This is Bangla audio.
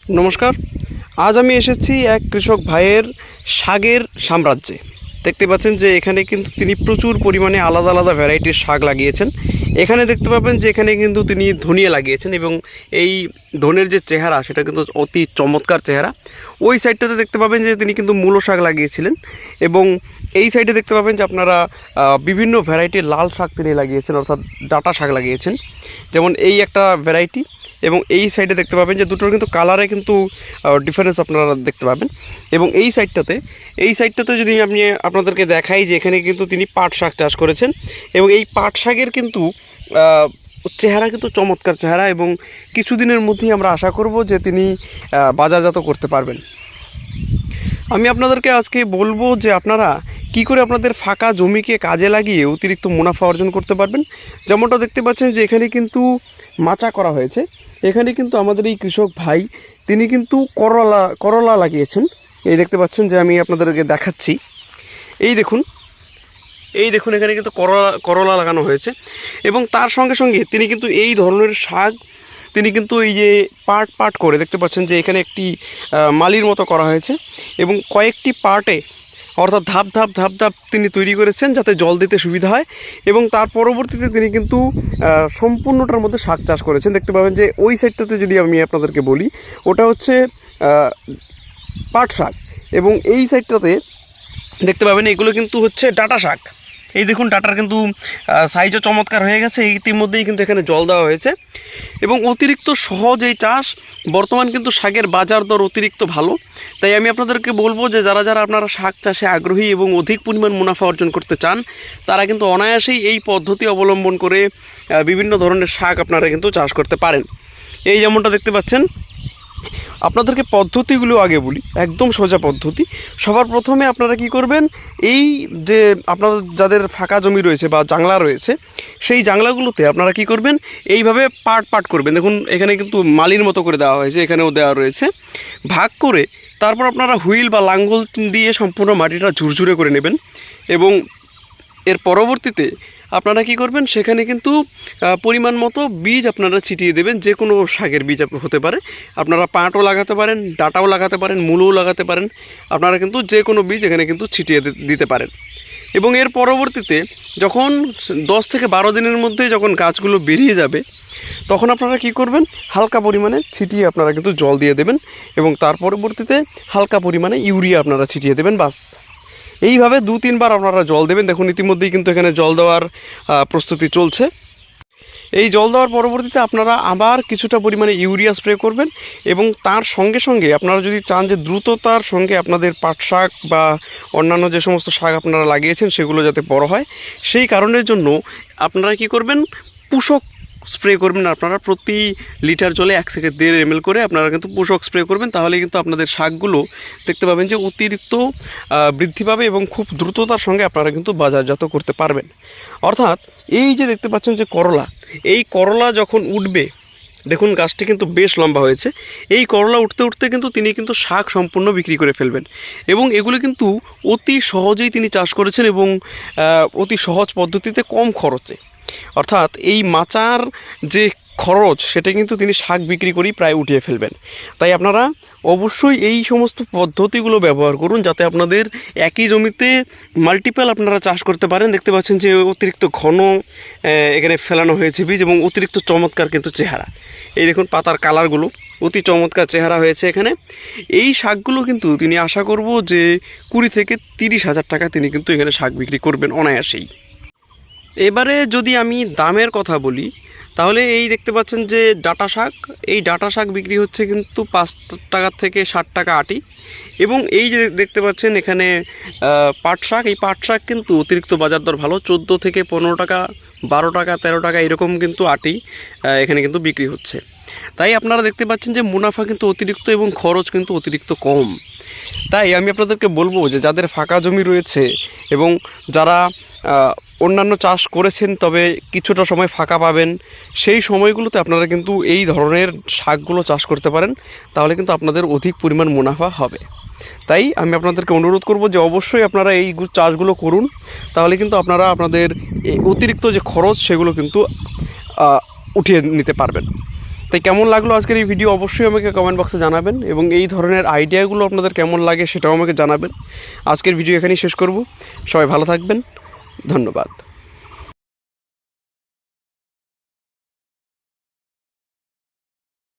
নমস্কার। আজ আমি এসেছি এক কৃষক ভাইয়ের শাকের সাম্রাজ্যে। দেখতে পাচ্ছেন যে এখানে কিন্তু তিনি প্রচুর পরিমাণে আলাদা আলাদা ভ্যারাইটির শাক লাগিয়েছেন। এখানে দেখতে পাবেন যে এখানে কিন্তু তিনি ধনিয়া লাগিয়েছেন এবং এই ধনের যে চেহারা সেটা কিন্তু অতি চমৎকার চেহারা। ওই সাইডটাতে দেখতে পাবেন যে তিনি কিন্তু মূলো শাক লাগিয়েছিলেন এবং এই সাইডে দেখতে পাবেন যে আপনারা বিভিন্ন ভ্যারাইটির লাল শাক তিনি লাগিয়েছেন, অর্থাৎ ডাঁটা শাক লাগিয়েছেন। যেমন এই একটা ভ্যারাইটি এবং এই সাইডে দেখতে পাবেন যে দুটোর কিন্তু কালারে কিন্তু ডিফারেন্স আপনারা দেখতে পাবেন। এবং এই সাইডটাতে যদি আমি আপনাদেরকে দেখাই যে এখানে কিন্তু তিনি পাট শাক চাষ করেছেন এবং এই পাট শাকের কিন্তু চেহারা কিন্তু চমৎকার চেহারা এবং কিছুদিনের মধ্যেই আমরা আশা করব যে তিনি বাজারজাত করতে পারবেন। আমি আপনাদেরকে আজকে বলবো যে আপনারা কি করে আপনাদের ফাঁকা জমিকে কাজে লাগিয়ে অতিরিক্ত মুনাফা অর্জন করতে পারবেন। যেমনটা দেখতে পাচ্ছেন যে এখানে কিন্তু মাচা করা হয়েছে। এখানে কিন্তু আমাদের এই কৃষক ভাই তিনি কিন্তু করলা লাগিয়েছেন। এই দেখতে পাচ্ছেন যে আমি আপনাদেরকে দেখাচ্ছি। এই দেখুন এখানে কিন্তু করলা লাগানো হয়েছে এবং তার সঙ্গে সঙ্গে তিনি কিন্তু এই ধরনের শাক তিনি কিন্তু এই যে পাট করে দেখতে পাচ্ছেন যে এখানে একটি মালির মতো করা হয়েছে এবং কয়েকটি পার্টে অর্থাৎ ধাপ তিনি তৈরি করেছেন যাতে জল দিতে সুবিধা হয় এবং তার পরবর্তীতে তিনি কিন্তু সম্পূর্ণটার মধ্যে শাক চাষ করেছেন। দেখতে পাবেন যে ওই সাইডটাতে যদি আমি আপনাদেরকে বলি ওটা হচ্ছে পাট শাক এবং এই সাইডটাতে দেখতে পাবেন এগুলো কিন্তু হচ্ছে ডাঁটা শাক। এই দেখুন ডাঁটার কিন্তু সাইজও চমৎকার হয়ে গেছে, ইতিমধ্যেই কিন্তু এখানে জল দেওয়া হয়েছে এবং অতিরিক্ত সহজ এই চাষ। বর্তমান কিন্তু শাকের বাজার দর অতিরিক্ত ভালো, তাই আমি আপনাদেরকে বলবো যে যারা আপনারা শাক চাষে আগ্রহী এবং অধিক পরিমাণ মুনাফা অর্জন করতে চান তারা কিন্তু অনায়াসেই এই পদ্ধতি অবলম্বন করে বিভিন্ন ধরনের শাক আপনারা কিন্তু চাষ করতে পারেন। এই যেমনটা দেখতে পাচ্ছেন, আপনাদেরকে পদ্ধতিগুলো আগে বলি, একদম সোজা পদ্ধতি। সবার প্রথমে আপনারা কি করবেন, এই যে আপনাদের যাদের ফাঁকা জমি রয়েছে বা জাংলা রয়েছে সেই জাংলাগুলোতে আপনারা কি করবেন, এইভাবে পাট করবেন। দেখুন এখানে কিন্তু মালির মতো করে দেওয়া হয়েছে, এখানেও দেওয়া রয়েছে ভাগ করে। তারপর আপনারা হুইল বা লাঙ্গল দিয়ে সম্পূর্ণ মাটিটা ঝুরঝুরে করে নেবেন এবং এর পরবর্তীতে আপনারা কি করবেন, সেখানে কিন্তু পরিমাণ মতো বীজ আপনারা ছিটিয়ে দেবেন। যে কোনো শাকের বীজ হতে পারে, আপনারা পাটও লাগাতে পারেন, ডাঁটাও লাগাতে পারেন, মূলও লাগাতে পারেন। আপনারা কিন্তু যে কোনো বীজ এখানে কিন্তু ছিটিয়ে দিতে পারেন এবং এর পরবর্তীতে যখন 10 থেকে 12 দিনের মধ্যে যখন গাছগুলো বেরিয়ে যাবে তখন আপনারা কি করবেন, হালকা পরিমাণে ছিটিয়ে আপনারা কিন্তু জল দিয়ে দেবেন এবং তার পরবর্তীতে হালকা পরিমাণে ইউরিয়া আপনারা ছিটিয়ে দেবেন। বাস এইভাবে 2-3 বার আপনারা জল দেবেন। দেখুন ইতিমধ্যেই কিন্তু এখানে জল দেওয়ার প্রস্তুতি চলছে। এই জল দেওয়ার পরবর্তীতে আপনারা আবার কিছুটা পরিমাণে ইউরিয়া স্প্রে করবেন এবং তার সঙ্গে সঙ্গে আপনারা যদি চান যে দ্রুততার সঙ্গে আপনাদের পাট শাক বা অন্যান্য যে সমস্ত শাক আপনারা লাগিয়েছেন সেগুলো যাতে বড় হয়, সেই কারণের জন্য আপনারা কি করবেন, পোষক স্প্রে করবেন। আপনারা প্রতি লিটার জলে 1 থেকে 1.5 ml করে আপনারা কিন্তু পোষক স্প্রে করবেন। তাহলে কিন্তু আপনাদের শাকগুলো দেখতে পাবেন যে অতিরিক্ত বৃদ্ধি পাবে এবং খুব দ্রুততার সঙ্গে আপনারা কিন্তু বাজারজাত করতে পারবেন। অর্থাৎ এই যে দেখতে পাচ্ছেন যে এই করলা যখন উঠবে, দেখুন গাছটি কিন্তু বেশ লম্বা হয়েছে। এই করলা উঠতে কিন্তু তিনি কিন্তু শাক সম্পূর্ণ বিক্রি করে ফেলবেন এবং এগুলো কিন্তু অতি সহজেই তিনি চাষ করেছেন এবং অতি সহজ পদ্ধতিতে কম খরচে। অর্থাৎ এই মাচার যে খরচ সেটা কিন্তু তিনি শাক বিক্রি করেই প্রায় উঠিয়ে ফেলবেন। তাই আপনারা অবশ্যই এই সমস্ত পদ্ধতিগুলো ব্যবহার করুন যাতে আপনাদের একই জমিতে মাল্টিপল আপনারা চাষ করতে পারেন। দেখতে পাচ্ছেন যে অতিরিক্ত ঘন এখানে ফেলানো হয়েছে বীজ এবং অতিরিক্ত চমৎকার কিন্তু চেহারা। এই দেখুন পাতার কালারগুলো অতি চমৎকার চেহারা হয়েছে এখানে। এই শাকগুলো কিন্তু তিনি আশা করব যে 20 থেকে 30 হাজার টাকা তিনি কিন্তু এখানে শাক বিক্রি করবেন অনায়াসেই। এবারে যদি আমি দামের কথা বলি তাহলে এই দেখতে পাচ্ছেন যে এই ডাঁটা শাক বিক্রি হচ্ছে কিন্তু 5 টাকা থেকে 60 টাকা আটি এবং এই যে দেখতে পাচ্ছেন এখানে এই পাট শাক কিন্তু অতিরিক্ত বাজার দর ভালো, 14 থেকে 15 টাকা, 12 টাকা, 13 টাকা এরকম কিন্তু আটি এখানে কিন্তু বিক্রি হচ্ছে। তাই আপনারা দেখতে পাচ্ছেন যে মুনাফা কিন্তু অতিরিক্ত এবং খরচ কিন্তু অতিরিক্ত কম। তাই আমি আপনাদেরকে বলবো যে যাদের ফাঁকা জমি রয়েছে এবং যারা অন্যান্য চাষ করেছেন তবে কিছুটা সময় ফাঁকা পাবেন, সেই সময়গুলোতে আপনারা কিন্তু এই ধরনের শাকগুলো চাষ করতে পারেন। তাহলে কিন্তু আপনাদের অধিক পরিমাণ মুনাফা হবে। তাই আমি আপনাদেরকে অনুরোধ করব যে অবশ্যই আপনারা এই চাষগুলো করুন। তাহলে কিন্তু আপনারা আপনাদের অতিরিক্ত যে খরচ সেগুলো কিন্তু উঠিয়ে নিতে পারবেন। তাই কেমন লাগলো আজকের এই ভিডিও অবশ্যই আমাকে কমেন্ট বক্সে জানাবেন, এবং এই ধরনের আইডিয়াগুলো আপনাদের কেমন লাগে সেটাও আমাকে জানাবেন। আজকের ভিডিও এখানেই শেষ করব। সবাই ভালো থাকবেন, ধন্যবাদ।